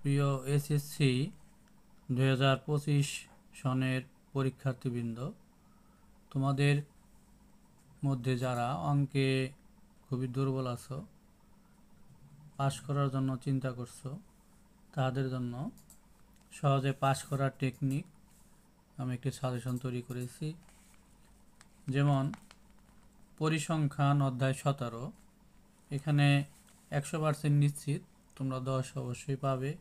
প্রিয় এসএসসি 2025 সনের পরীক্ষার্থীবৃন্দ, তোমাদের মধ্যে যারা অঙ্কে খুবই দুর্বল আছো, পাশ করার জন্য চিন্তা করছো, তাদের জন্য সহজে পাশ করার টেকনিক আমি একটি সাজেশন তৈরি করেছি। যেমন পরিসংখ্যান অধ্যায় 17, এখানে 100% নিশ্চিত তোমরা 10 অবশ্যই পাবে।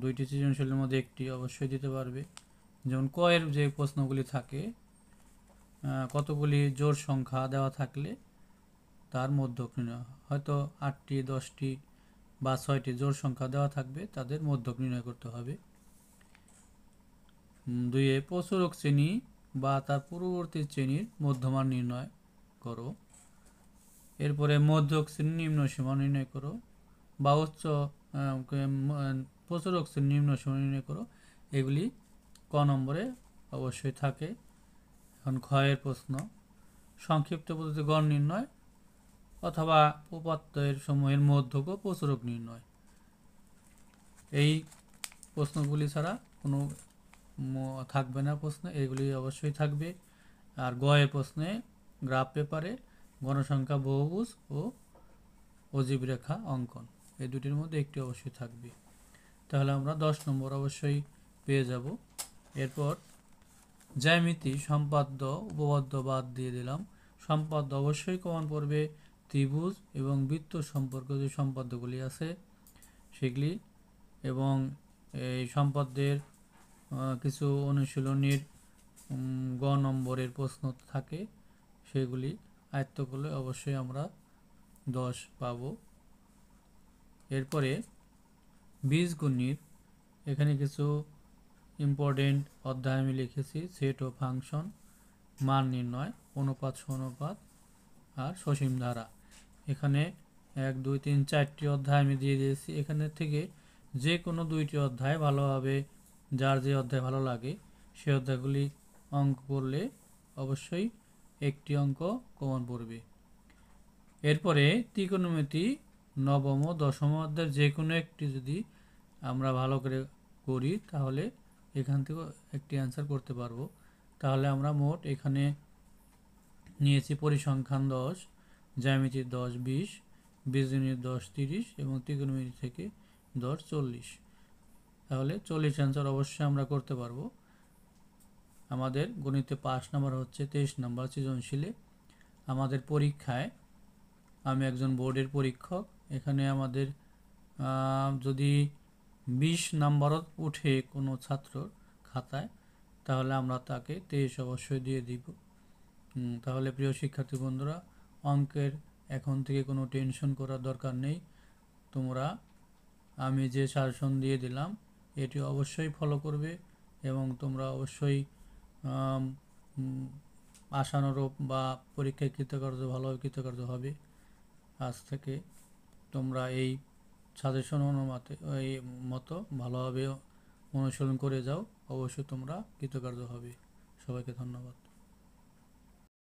2টি সৃজনশীলের মধ্যে একটি অবশ্যই দিতে পারবে। যেমন কয়ের যে প্রশ্নগুলি থাকে, কতগুলি জোড় সংখ্যা দেওয়া থাকলে তার মধ্যক নির্ণয়, হয়তো 8টি 10টি বা 6টি জোড় সংখ্যা দেওয়া থাকবে, তাদের মধ্যক নির্ণয় করতে হবে। 2 প্রচুরক শ্রেণী বা তার পূর্ববর্তী শ্রেণীর মধ্যমান নির্ণয় করো। এরপরে মধ্যক শ্রেণী নিম্ন সীমা নির্ণয় করো, বা উচ্চ প্রচুরক শ্রেণী নিম্ন সীমা নির্ণয় করো। এগুলি ক নম্বরে অবশ্যই থাকে। এখন ক্ষয়ের প্রশ্ন, সংক্ষিপ্ত পদ্ধতি গড় নির্ণয় অথবা উপাত্তের সমূহের মধ্যক ও প্রচুরক নির্ণয়। এই প্রশ্নগুলি ছাড়া কোনো থাকবে না প্রশ্ন, এগুলি অবশ্যই থাকবে। আর গয়ের প্রশ্নে গ্রাফ পেপারে গণসংখ্যা বহুভুজ ও অজীব রেখা অঙ্কন, এই দুটির মধ্যে একটি অবশ্যই থাকবে। তাহলে আমরা 10 নম্বর অবশ্যই পেয়ে যাব। এরপর জ্যামিতি, সম্পাদ্য, উপপাদ্য বাদ দিয়ে দিলাম। সম্পাদ্য অবশ্যই কমন পড়বে, ত্রিভুজ এবং বৃত্ত সম্পর্ক যে সম্পাদ্যগুলি আছে সেগুলি, এবং এই সম্পাদ্যের কিছু অনুশীলনীর গ নম্বরের প্রশ্ন থাকে, সেগুলি আয়ত্ত করলে অবশ্যই আমরা 10 পাব। এরপরে বীজগণিত, এখানে কিছু ইম্পর্টেন্ট অধ্যায় আমি লিখেছি। সেট ও ফাংশন, মান নির্ণয়, অনুপাত সমানুপাত আর সসীম ধারা। এখানে 1 2 3 4টি অধ্যায় আমি দিয়ে দিয়েছি। এখানে থেকে যে কোনো 2টি অধ্যায় ভালোভাবে, যার যে অধ্যায় ভালো লাগে সেই অধ্যায়গুলি অঙ্ক করলে অবশ্যই একটি অঙ্ক কমন পড়বে। এরপরে ত্রিকোণমিতি নবম ও দশম অধ্যায়ের যে কোনো একটি যদি আমরা ভালো করে করি তাহলে এখান থেকে একটি অ্যান্সার করতে পারবো। তাহলে আমরা মোট এখানে নিয়েছি পরিসংখ্যান 10, জ্যামিতি 10 20, বীজগণিত 10 30 এবং ত্রিকোণমিতি থেকে 10 40। তাহলে 40 অ্যান্সার অবশ্যই আমরা করতে পারবো। আমাদের গণিতে 5 নাম্বার হচ্ছে 23 নাম্বার সৃজনশীলে। আমাদের পরীক্ষায়, আমি একজন বোর্ডের পরীক্ষক, এখানে আমাদের যদি 20 নাম্বারও উঠে কোনো ছাত্রর খাতায়, তাহলে আমরা তাকে 23 অবশ্যই দিয়ে দিব। তাহলে প্রিয় শিক্ষার্থী বন্ধুরা, অঙ্কের এখন থেকে কোনো টেনশন করার দরকার নেই। তোমরা আমি যে সাজেশন দিয়ে দিলাম এটি অবশ্যই ফলো করবে, এবং তোমরা অবশ্যই আশানুরূপ বা পরীক্ষায় কৃতকার্য, ভালোভাবে কৃতকার্য হবে। আজ থেকে তোমরা এই সাজেশন অনুমতে এই মতো ভালোভাবে অনুসরণ করে যাও, অবশ্যই তোমরা কৃতকার্য হবে। সবাইকে ধন্যবাদ।